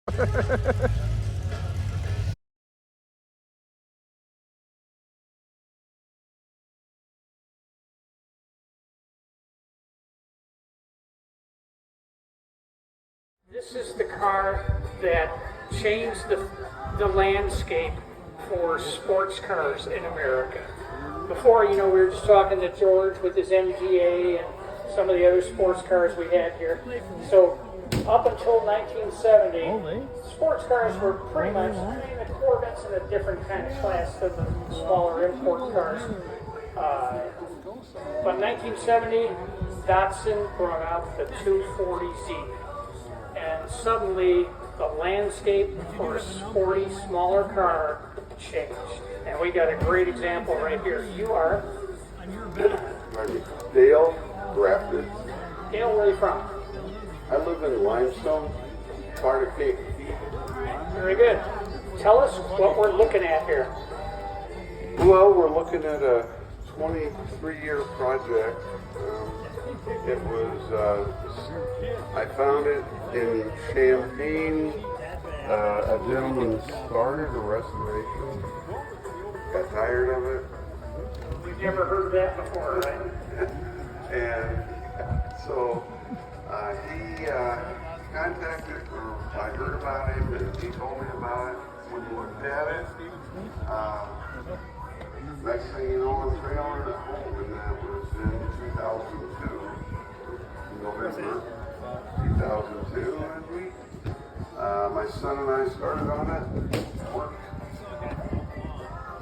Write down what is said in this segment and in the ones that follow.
This is the car that changed the landscape for sports cars in America. Before, we were just talking to George with his MGA and some of the other sports cars we had here. So up until 1970, sports cars were pretty much, the Corvette's in a different kind of class than the smaller import cars. But 1970, Datsun brought out the 240Z. And suddenly the landscape for a sporty, smaller car changed. And we got a great example right here. You are? Dale Grafton. Dale, where are you from? I live in Limestone, Carter Cape. Very good. Tell us what we're looking at here. Well, we're looking at a 23-year project. It was, I found it in Champaign. A gentleman started a restoration, got tired of it. We've never heard of that before, right? And so he contacted, or I heard about him, and he told me about it. When we looked at it, next thing you know, I'm trailing it home, and that was in 2002, November 2002, and my son and I started on it, worked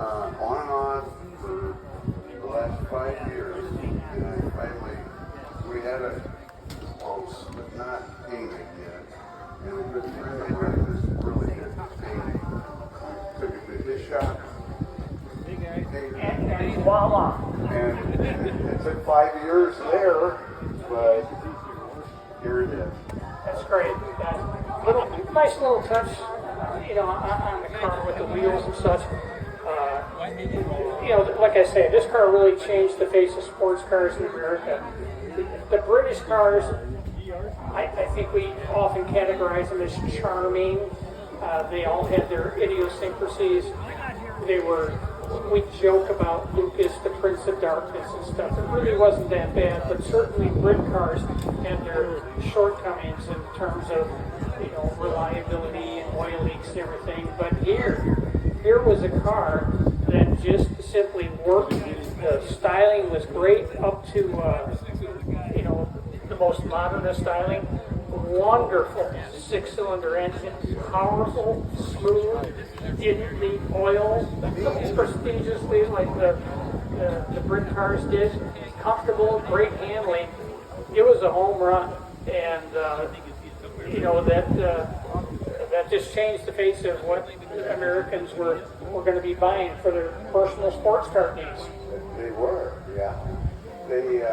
on and on for the last 5 years, and I finally, we had it close, but not painted yet, and a good friend of mine just really did paint. Took it to his shop, And voila. and it took 5 years there, but here it is. That's great. Nice little touch, on the car with the wheels and such. Like I say, this car really changed the face of sports cars in America. The British cars, I think we often categorize them as charming. They all had their idiosyncrasies. We joke about Lucas, the Prince of Darkness and stuff. It really wasn't that bad, but certainly Brit cars had their shortcomings in terms of, reliability and oil leaks and everything. But here was a car that just simply worked. The styling was great up to, the most modern of styling. Wonderful 6-cylinder engine, powerful, smooth, didn't leak oil as prestigiously like the Brit cars did. Comfortable, great handling. It was a home run, and that just changed the face of what Americans were going to be buying for their personal sports car needs. They were, yeah. They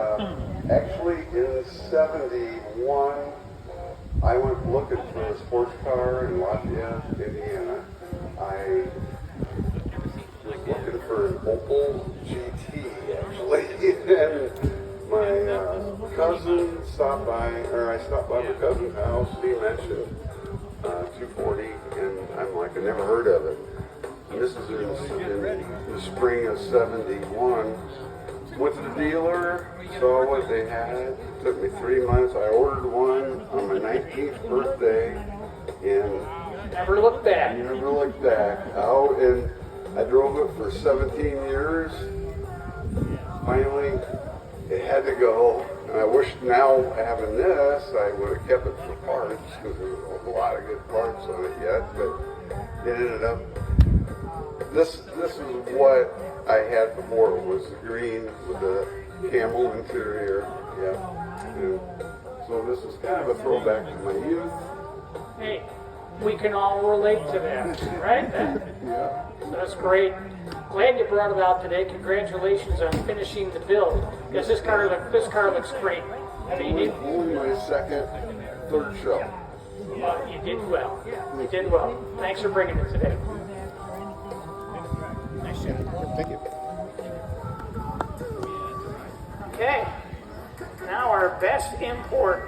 actually in '71. I went looking for a sports car in Lafayette, Indiana. I was looking for an Opel GT, actually, and my cousin stopped by, or I stopped by my cousin's house. He mentioned 240, and I'm like, I never heard of it. And this is in the spring of '71. With the dealer, saw what they had. It took me 3 months. I ordered one on my 19th birthday, and never looked back. Never looked back. Out, and I drove it for 17 years. Finally, it had to go. And I wish now having this, I would have kept it for parts because there was a lot of good parts on it yet. But it ended up. This is what I had before. It was green with the camel interior. Yeah. And so this is kind of a throwback to my youth. Hey, we can all relate to that, right? Yeah. That's great. Glad you brought it out today. Congratulations on finishing the build. Because this car looks great. Only my third show. You did well. You did well. Thanks for bringing it today. Thank you. Okay, now our best import.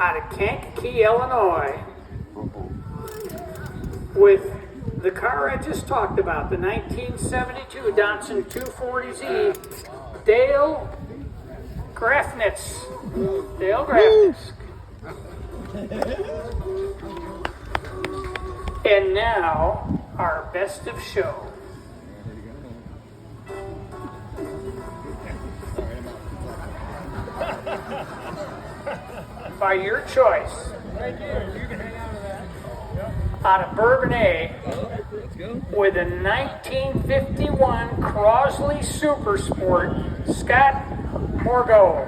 out of Kankakee, Illinois, with the car I just talked about, the 1972 Datsun 240Z, Dale Grafnitz. Dale Grafnitz. And now, our best of show. By your choice. Right there. You can hang on to that. Yep. Out of Bourbonnais, Let's go. with a 1951 Crosley Super Sport, Scott Morgaro.